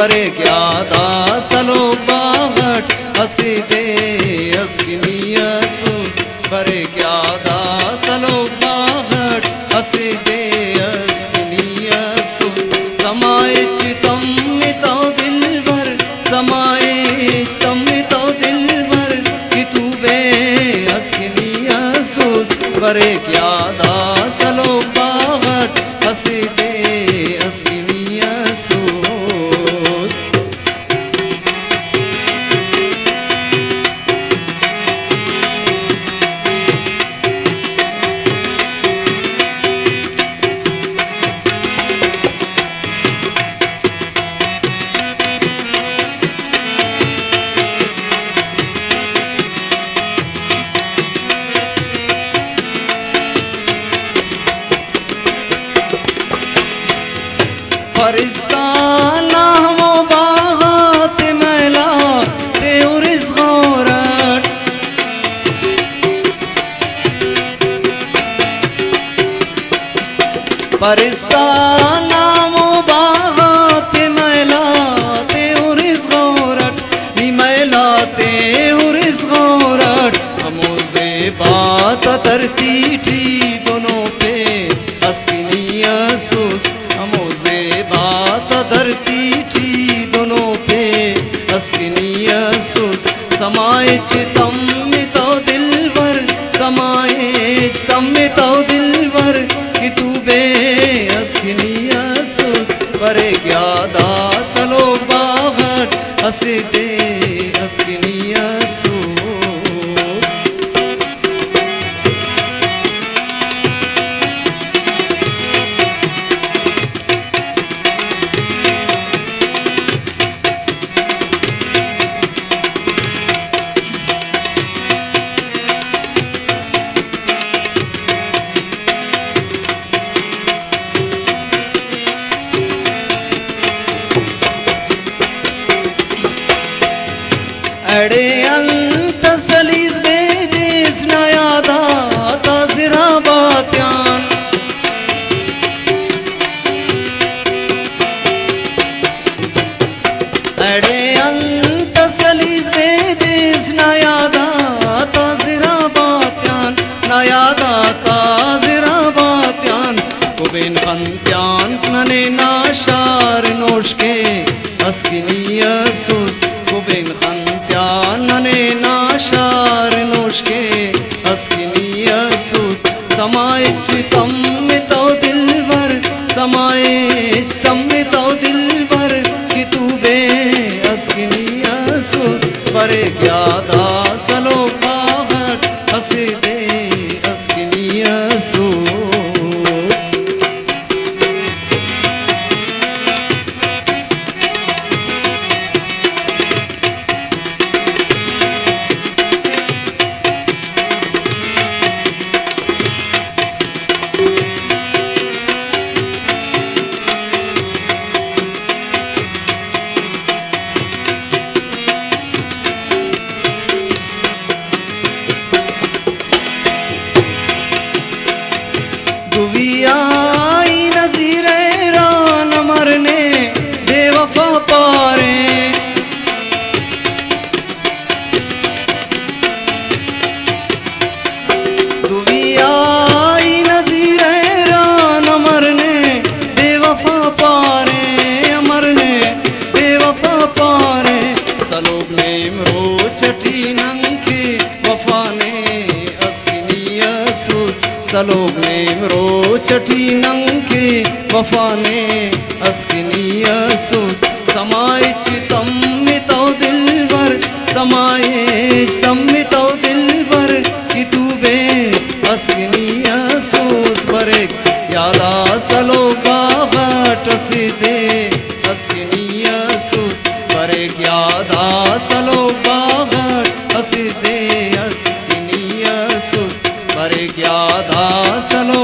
बरे ज्ञादा सलो बाहट हसीदे अस्किनियसूस बरे ज्ञादा सलो बाहट हसीदे अस्किनियसूस समाए चितम मितो दिलबर समाए चितम मितो दिलबर कि तू बे अस्किनियसूस बरे ज्ञादा सलो बाहट हसीदे अस्किनियसूस फरिश्ता नामो बाहत मैला तेउरिस गौरट फरिश्ता नामो बाहत मैला तेउरिस गौरट नी मैला तेउरिस गौरट हमोसे बात तरती थी दोनों पे अस्किनियसूस हमोसे बात धरती थी दोनों पे अस्किनियसूस समाए चितम मितो दिलबर समाए चितम मितो दिलबर कि तू बे अस्किनियसूस बरे ज्ञादा सलो बाहट हसीदे अस्किनियसूस अड़े अंत सलीस बेदेस नयादा ताजिरा बात्यान अड़े अंत सलीस बेदेस नयादा ताजिरा बात्यान नयादा ताजिरा बात्यान कुबिन खंत्यान नने नाशार नोशके अस्किनियसूस कुबिन नने नाशार नोशके अस्किनियसूस समाए चितम मितो दिलबर समाए चितम मितो दिलबर कि तू बे अस्किनियसूस बरे ज्ञादा सलो बाहट हसीदे अस्किनियसूस दुवियाई नज़ीरे रान मरने बेवफा पारे दुवियाई नज़ीरे रान मरने बेवफा पारे मरने बेवफा पारे सलोब ने मरो चटी नंकी वफा ने अस्किनियसूस सलोब ने मरो चटी नंकी वफा ने अस्किनियसूस समाए चितम मितो दिलबर समाए चितम मितो दिलबर कि तू बे अस्किनियसूस बरे ज्ञादा सलो बाहट हसीदे अस्किनियसूस बरे ज्ञादा सलो बाहट हसीदे अस्किनियसूस बरे ज्ञादा सलो